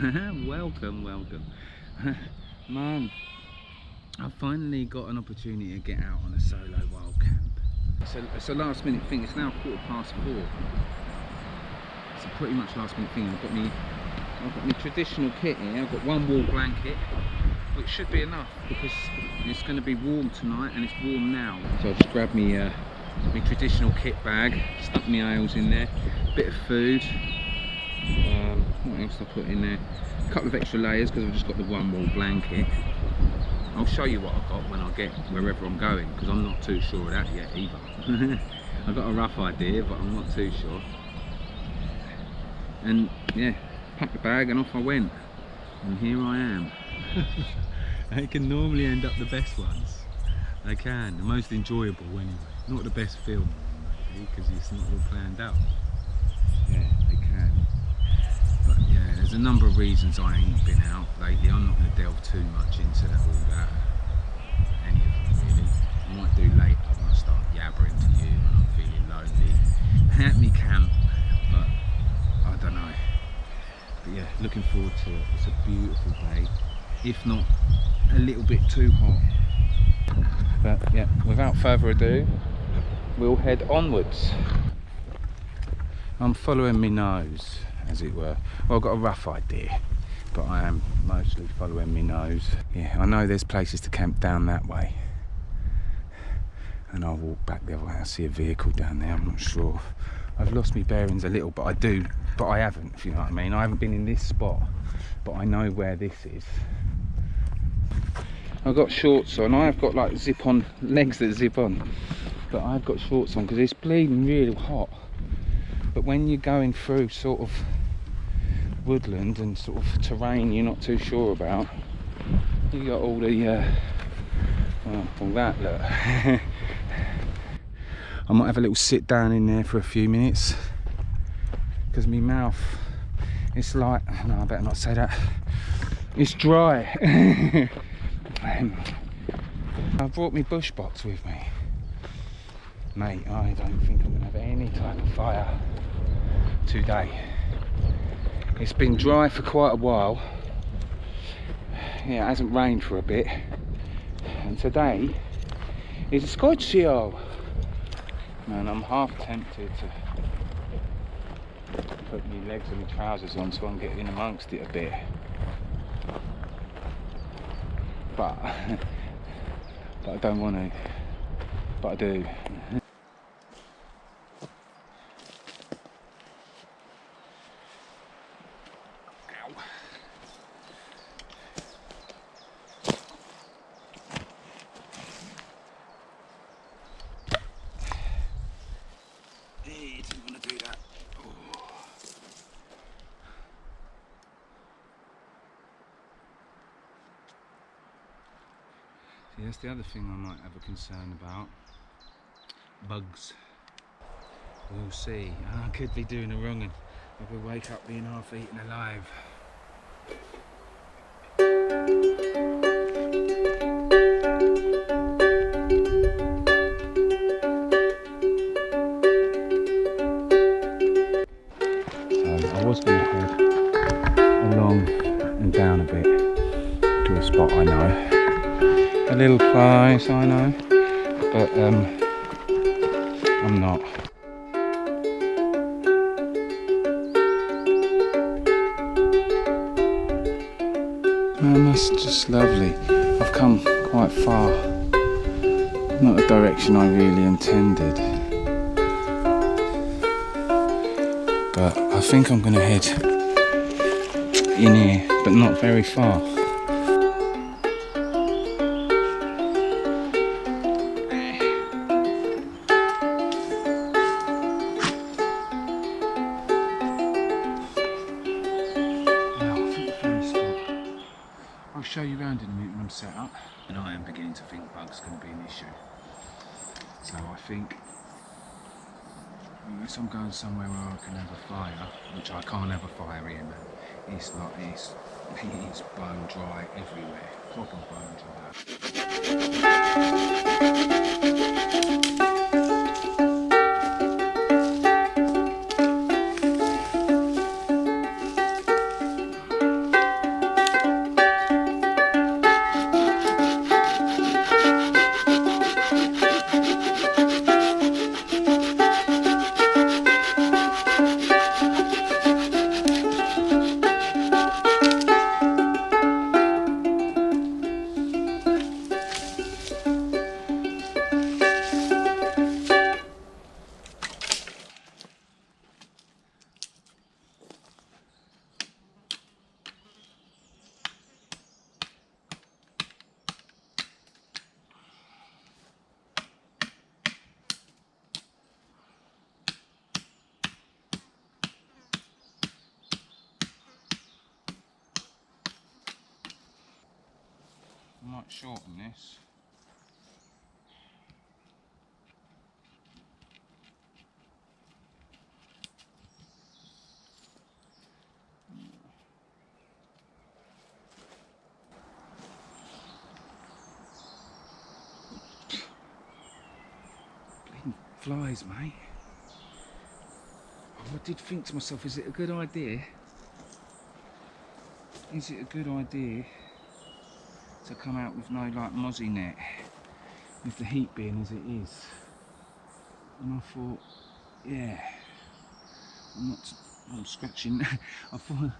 Welcome, welcome. Man, I've finally got an opportunity to get out on a solo wild camp. It's a last minute thing. It's now 4:15. It's a pretty much last minute thing. I've got my traditional kit here. I've got one wall blanket, which should be enough because it's going to be warm tonight, and it's warm now. So I just grabbed my traditional kit bag, stuck my ales in there, a bit of food. What else did I put in there? A couple of extra layers because I've just got the one wall blanket. I'll show you what I've got when I get wherever I'm going, because I'm not too sure of that yet either. I've got a rough idea, but I'm not too sure. And yeah, packed the bag and off I went. And here I am. They can normally end up the best ones. They can, the most enjoyable anyway. Not the best film maybe, because it's not all planned out. Yeah, they can. But yeah, there's a number of reasons I ain't been out lately. I'm not going to delve too much into all that. Any of them really. I might do later when I start yabbering to you when I'm feeling lonely at me camp. But I don't know. But yeah, looking forward to it. It's a beautiful day, if not a little bit too hot. But yeah, without further ado, we'll head onwards. I'm following my nose, as it were. Well, I've got a rough idea, but I am mostly following my nose. Yeah, I know there's places to camp down that way, and I'll walk back the other way. I see a vehicle down there, I'm not sure. I've lost my bearings a little, but I haven't, if you know what I mean. I haven't been in this spot, but I know where this is. I've got shorts on. I've got like zip-on legs that zip on, but I've got shorts on because it's bleeding really hot. But when you're going through sort of woodland and sort of terrain you're not too sure about, you got all the well, all that, look. I might have a little sit down in there for a few minutes because my mouth, it's like, no, I better not say that, it's dry. I brought my bush box with me. Mate, I don't think I'm going to have any type of fire today. It's been dry for quite a while. Yeah, it hasn't rained for a bit. And today is a scorchio. And I'm half tempted to put my legs and my trousers on so I can get in amongst it a bit. But I don't want to. But I do. Didn't want to do that. Oh. See, that's the other thing I might have a concern about. Bugs. We'll see. I could be doing a wrong and I could wake up being half eaten alive. I was going to head along and down a bit to a spot I know, a little place I know, but I'm not. Man, that's just lovely. I've come quite far, not the direction I really intended. But I think I'm going to head in here, but not very far. Now, I think I found a spot. I'll show you around in a minute when I'm set up. And I am beginning to think bugs going to be an issue. So I think, unless I'm going somewhere where I can have a fire, which I can't have a fire here, man. It's like this. It's bone dry everywhere. Proper bone dry. might shorten this. Bleeding flies, mate. Oh, I did think to myself, is it a good idea? Is it a good idea to come out with no like mozzie net, with the heat being as it is? And I thought, yeah, I'm scratching. I thought,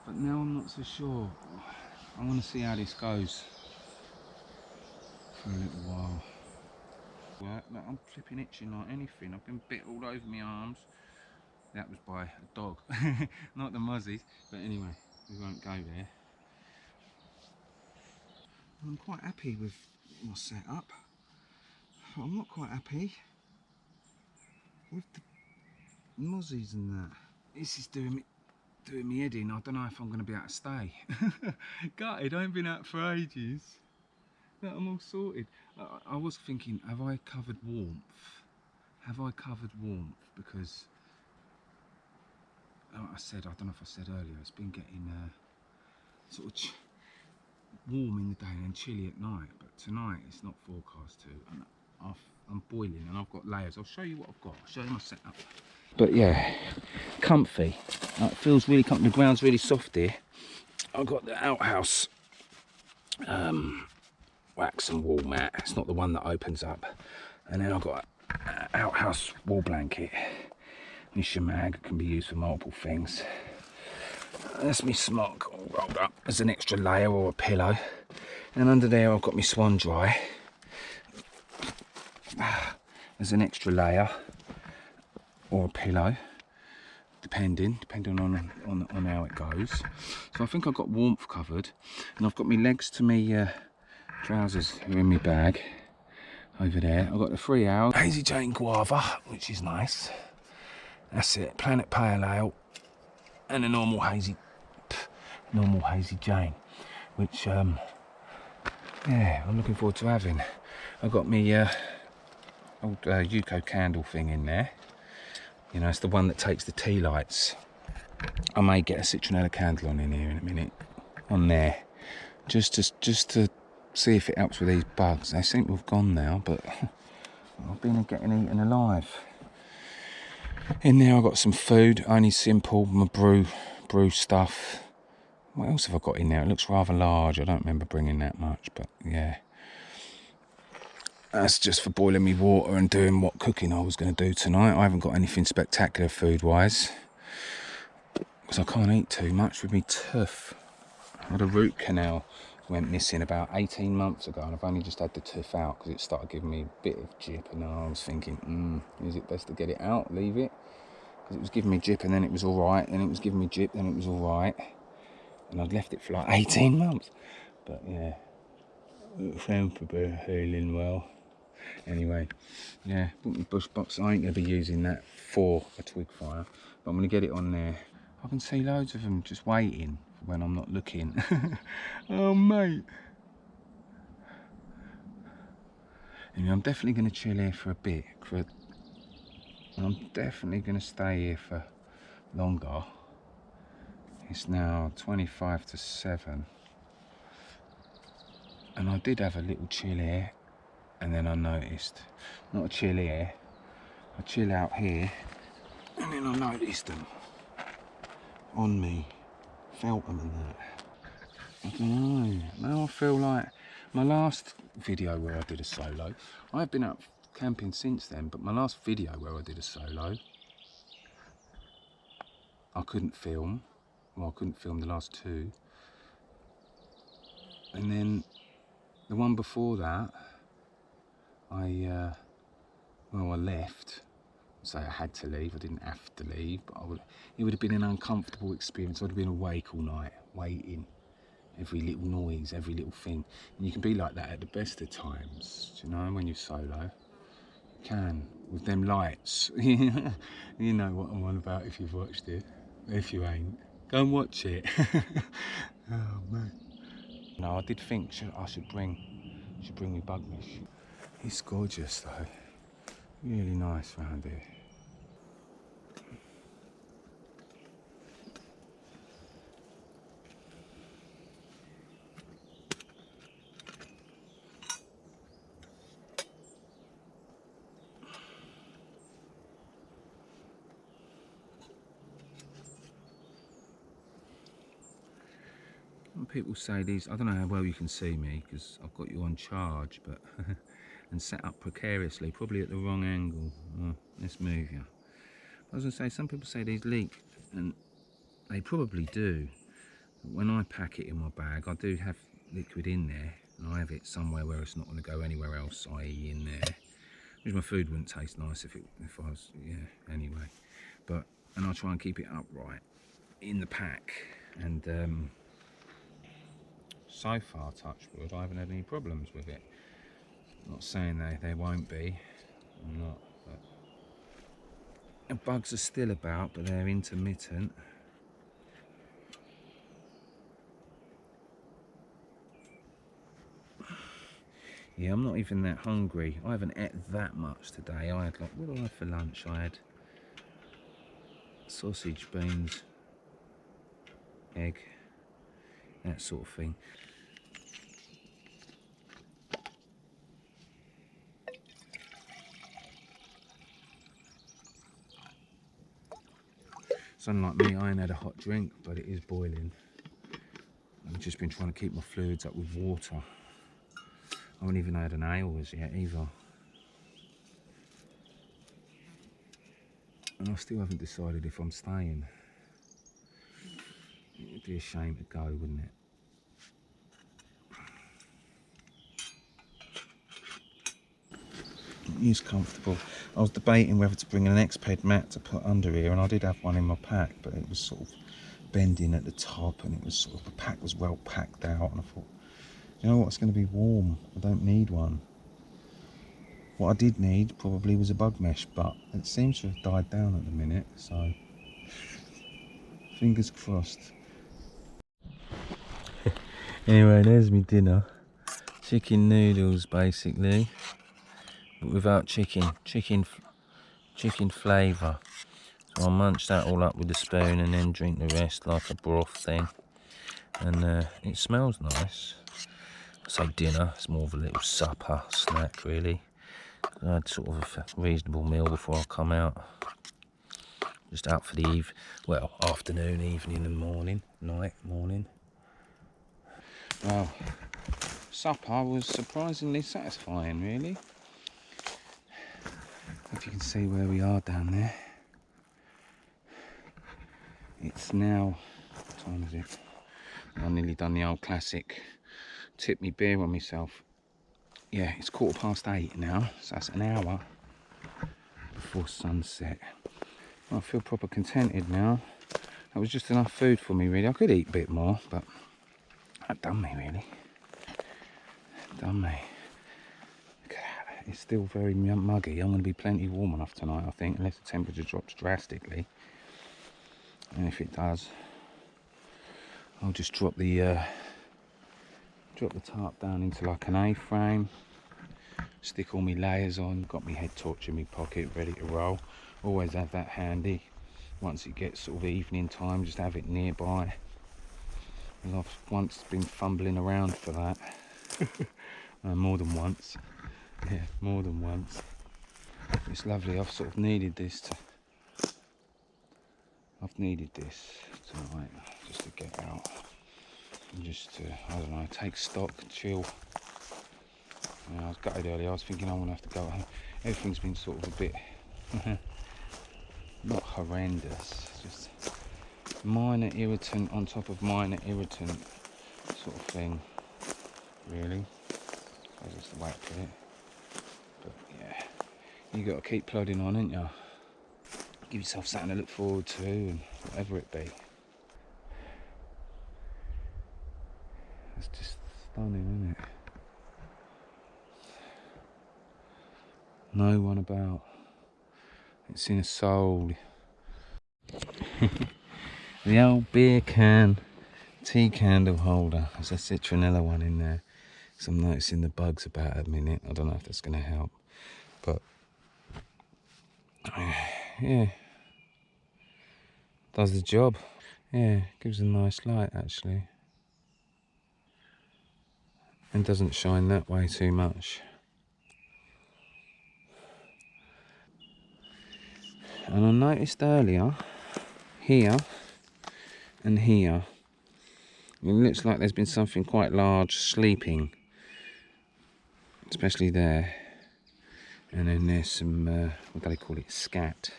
but now I'm not so sure. I want to see how this goes for a little while. Look, I'm flipping itching like anything. I've been bit all over my arms. That was by a dog, not the mozzies. But anyway, we won't go there. I'm quite happy with my setup. I'm not quite happy with the mozzies and that. This is doing me head in. I don't know if I'm going to be able to stay. Gutted, I ain't been out for ages. Look, I'm all sorted. I was thinking, have I covered warmth? Have I covered warmth? Because, like I said, I don't know if I said earlier, it's been getting sort of warm in the day and then chilly at night. But tonight it's not forecast to. And I'm boiling and I've got layers. I'll show you what I've got. I'll show you my setup. But yeah, comfy. It feels really comfy. The ground's really soft here. I've got the outhouse wax and wall mat. It's not the one that opens up. And then I've got an outhouse wall blanket. My shemag can be used for multiple things. That's my smock all rolled up as an extra layer or a pillow. And under there I've got my swan dry as an extra layer or a pillow, depending on how it goes. So I think I've got warmth covered, and I've got my legs to my trousers are in my bag over there. I've got the 3 hour Hazy Jane Guava, which is nice. That's it, Planet Pale Ale, and a normal hazy Jane, which yeah, I'm looking forward to having. I've got my old Yuko candle thing in there. You know, it's the one that takes the tea lights. I may get a citronella candle on in here in a minute, on there, just to see if it helps with these bugs. They seem to have gone now, but I've been getting eaten alive. In there I've got some food, only simple, my brew stuff. What else have I got in there? It looks rather large. I don't remember bringing that much, but yeah. That's just for boiling me water and doing what cooking I was going to do tonight. I haven't got anything spectacular food-wise, because I can't eat too much with me tooth. I had a root canal, went missing about 18 months ago, and I've only just had the tooth out because it started giving me a bit of jip, and I was thinking, is it best to get it out, leave it? Because it was giving me jip and then it was alright, and it was giving me jip, then it was alright, and I'd left it for like 18 months. But yeah, it sounds for healing well. Anyway, yeah, put my bush box. I ain't going to be using that for a twig fire, but I'm going to get it on there. I can see loads of them just waiting for when I'm not looking. Oh mate. Anyway, I'm definitely going to chill here for a bit. I'm definitely going to stay here for longer. It's now 25 to 7. And I did have a little chill here. And then I noticed, not a chill here, a chill out here, and then I noticed them on me, felt them and that. I don't know, now I feel like my last video where I did a solo, I've been out camping since then, but my last video where I did a solo, I couldn't film, well I couldn't film the last 2, and then the one before that, I left. Say I had to leave, I didn't have to leave, but it would have been an uncomfortable experience. I'd have been awake all night, waiting, every little noise, every little thing. And you can be like that at the best of times, do you know, when you're solo. You can, with them lights. You know what I'm on about if you've watched it. If you ain't, go and watch it. Oh man. No, I did think I should bring Should bring me bug mesh. It's gorgeous though. Really nice round here. People say these, I don't know how well you can see me because I've got you on charge, but and set up precariously, probably at the wrong angle. Oh, let's move you. I was going to say, some people say these leak, and they probably do. But when I pack it in my bag, I do have liquid in there, and I have it somewhere where it's not going to go anywhere else, i.e. in there. Because my food wouldn't taste nice if I was, yeah, anyway. But, and I try and keep it upright in the pack, and so far, touch wood, I haven't had any problems with it. I'm not saying they won't be, I'm not, but the bugs are still about, but they're intermittent. Yeah, I'm not even that hungry. I haven't ate that much today. I had, like, what did I have for lunch? I had sausage, beans, egg, that sort of thing. So unlike me, I ain't had a hot drink, but it is boiling. I've just been trying to keep my fluids up with water. I haven't even had an ale as yet either. And I still haven't decided if I'm staying. It'd be a shame to go, wouldn't it? It is comfortable. I was debating whether to bring an X-Ped mat to put under here, and I did have one in my pack, but it was sort of bending at the top, and it was sort of, the pack was well packed out, and I thought, you know what, it's going to be warm. I don't need one. What I did need probably was a bug mesh, but it seems to have died down at the minute, so fingers crossed. Anyway, there's my dinner. Chicken noodles, basically, but without chicken flavour. So I'll munch that all up with a spoon and then drink the rest like a broth thing. And it smells nice. I say dinner, it's more of a little supper snack really. I had sort of a reasonable meal before I come out. Just out for the afternoon, evening and morning, morning. Well, supper was surprisingly satisfying really. If you can see where we are down there. It's now, what time is it? I've nearly done the old classic, tip me beer on myself. Yeah, it's 8:15 now, so that's an hour before sunset. I feel proper contented now. That was just enough food for me really. I could eat a bit more, but that done me really. Done me. It's still very muggy. I'm going to be plenty warm enough tonight, I think, unless the temperature drops drastically. And if it does, I'll just drop the tarp down into like an A-frame, stick all my layers on, got my head torch in my pocket ready to roll. Always have that handy. Once it gets sort of evening time, just have it nearby. And I've once been fumbling around for that. More than once. Yeah, more than once. It's lovely. I've sort of needed this tonight, just to get out and just to, I don't know, take stock, chill. I was gutted earlier. I was thinking I'm gonna have to go home. Everything's been sort of a bit not horrendous, just minor irritant on top of minor irritant sort of thing, really. That's the way to put it. But yeah, you got to keep plodding on, ain't you? Give yourself something to look forward to, and whatever it be. It's just stunning, isn't it? No one about. It's in a soul. The old beer can tea candle holder. There's a citronella one in there. So I'm noticing the bugs about at a minute. I don't know if that's going to help, but yeah, does the job. Yeah, gives a nice light actually, and doesn't shine that way too much. And I noticed earlier, here and here, it looks like there's been something quite large sleeping, especially there. And then there's some, what do they call it, scat.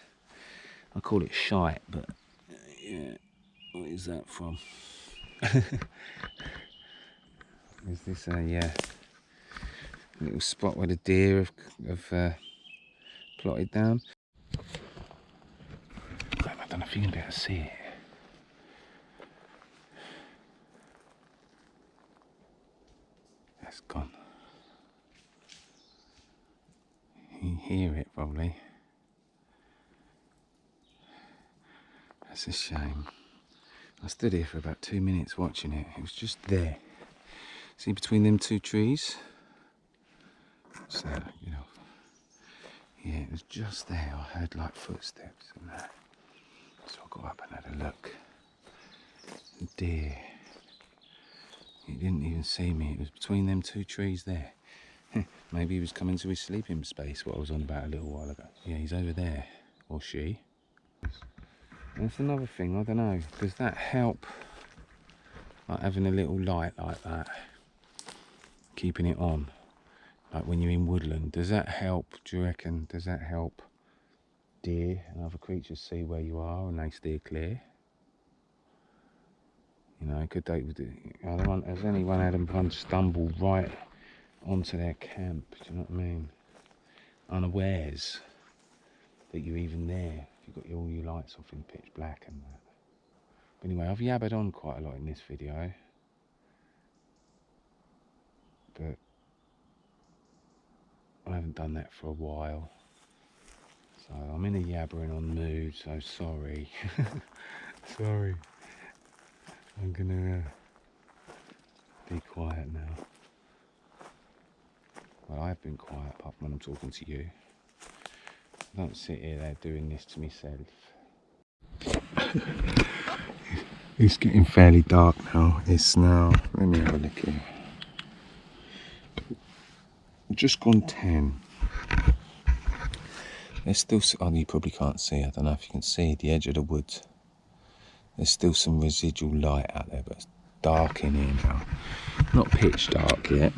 I call it shite, but yeah, what is that from? Is this a little spot where the deer have plotted down? I don't know if you can be able to see it. That's gone. You hear it probably. That's a shame. I stood here for about 2 minutes watching it. It was just there. See between them two trees? So, you know, yeah, it was just there. I heard like footsteps and that. So I got up and had a look. The deer. He didn't even see me. It was between them two trees there. Maybe he was coming to his sleeping space, what I was on about a little while ago. Yeah, he's over there. Or she. And that's another thing, I don't know. Does that help? Like having a little light like that. Keeping it on. Like when you're in woodland. Does that help, do you reckon? Does that help deer and other creatures see where you are and they steer clear? You know, could they, has anyone had them stumble right onto their camp, do you know what I mean? Unawares that you're even there. You've got all your lights off in pitch black and that. But anyway, I've yabbered on quite a lot in this video. But I haven't done that for a while. So I'm in a yabbering on mood, so sorry. Sorry. I'm gonna be quiet now. Well, I've been quiet apart from when I'm talking to you. I don't sit here there doing this to myself. It's getting fairly dark now. It's now, let me have a look here. Just gone 10. There's still, oh, you probably can't see, I don't know if you can see the edge of the woods. There's still some residual light out there, but it's dark in here now. Not pitch dark yet,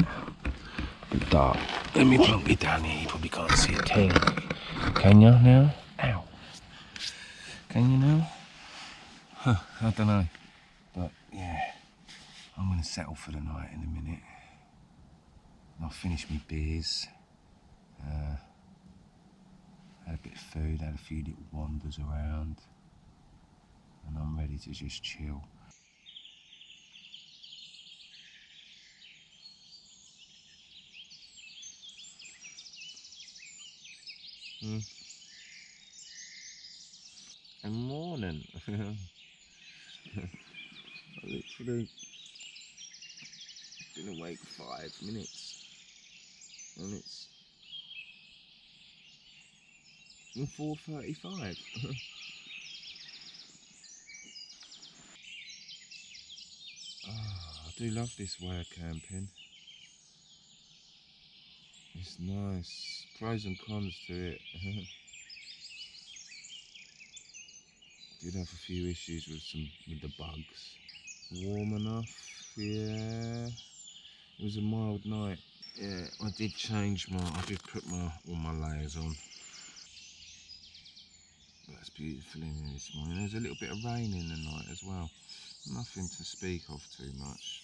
but dark. Let me plonk it down here, you probably can't see a thing. Can you now? Ow. Can you now? Huh, I don't know. But yeah, I'm going to settle for the night in a minute. I'll finish my beers. Had a bit of food, had a few little wanders around. And I'm ready to just chill. Good morning. I literally been awake 5 minutes and it's 4:35. Oh, I do love this way of camping. It's nice. Pros and cons to it. Did have a few issues with the bugs. Warm enough, yeah. It was a mild night. Yeah, I did put all my layers on. But it's beautiful in here this morning. There's a little bit of rain in the night as well. Nothing to speak of too much.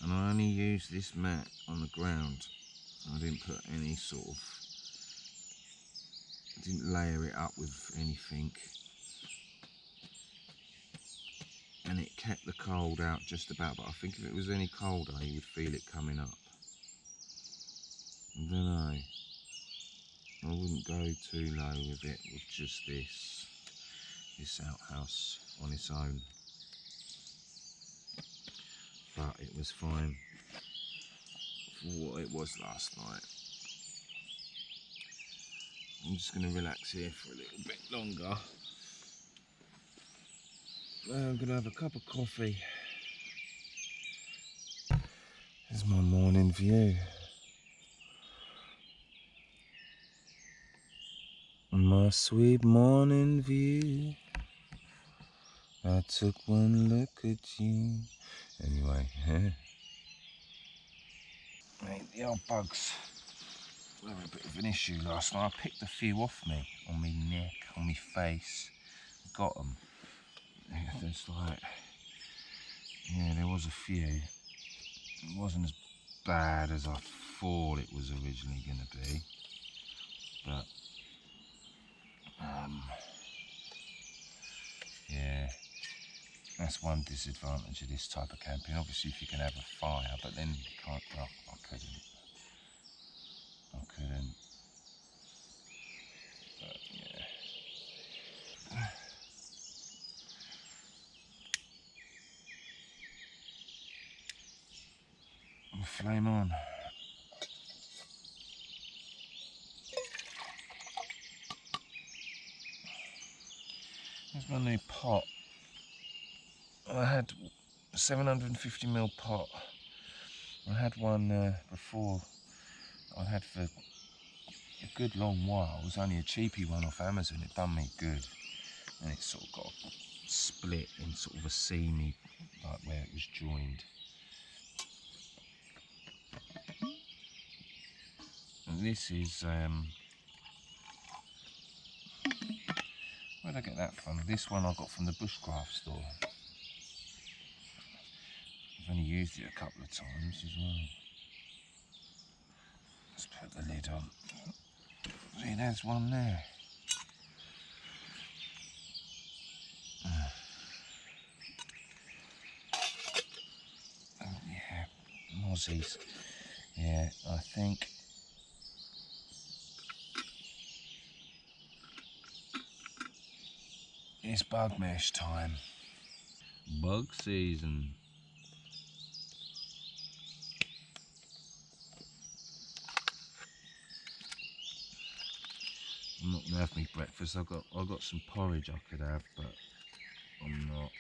And I only used this mat on the ground. I didn't put any didn't layer it up with anything. And it kept the cold out just about, but I think if it was any colder you would feel it coming up. I don't know. I wouldn't go too low with it with just this outhouse on its own. but it was fine for what it was last night. I'm just going to relax here for a little bit longer. I'm going to have a cup of coffee. Here's my morning view. My sweet morning view. I took one look at you. Anyway, mate, the old bugs were a bit of an issue last night. I picked a few off me, on my neck, on my face. Got them. There's like, yeah, there was a few. It wasn't as bad as I thought it was originally going to be, but yeah, that's one disadvantage of this type of camping. Obviously, if you can have a fire, but then you can't. Well, I couldn't. But yeah. Flame on. Here's my new pot. I had a 750ml pot. I had one before. I had for a good long while. It was only a cheapy one off Amazon. It done me good, and it sort of got split in sort of a seamy, like where it was joined. And this is where'd I get that from? This one I got from the bushcraft store. I've only used it a couple of times as well. Let's put the lid on. See, there's one there. Oh, yeah, mozzies. Yeah, I think it's bug mesh time. Bug season. I'm not gonna have my breakfast. I got some porridge I could have, but I'm not.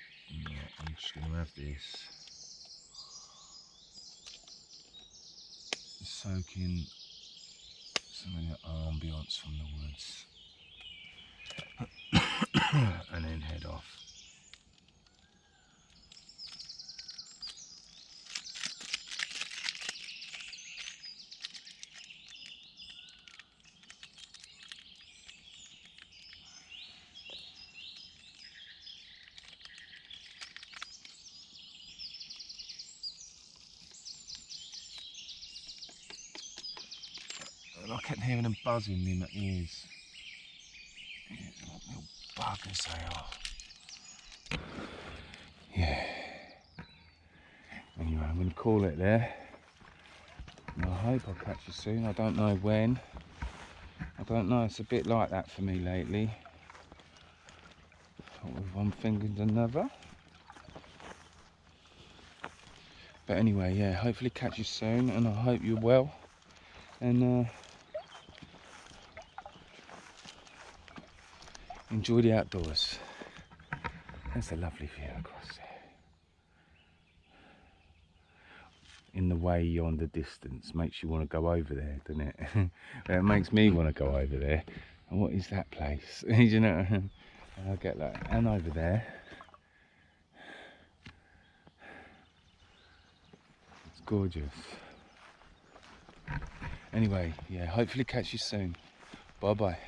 I'm just gonna have this. Soak in some of the ambience from the woods, and then head off. And I kept hearing them buzzing in my ears. Little buggers they are. Yeah. Anyway, I'm going to call it there. And I hope I'll catch you soon. I don't know when. I don't know. It's a bit like that for me lately. With one thing and another. But anyway, yeah, hopefully catch you soon, and I hope you're well. And enjoy the outdoors. That's a lovely view across there. In the way yonder distance makes you want to go over there, doesn't it? It makes me want to go over there. And what is that place? You know, I get that. And over there, it's gorgeous. Anyway, yeah, hopefully catch you soon. Bye bye.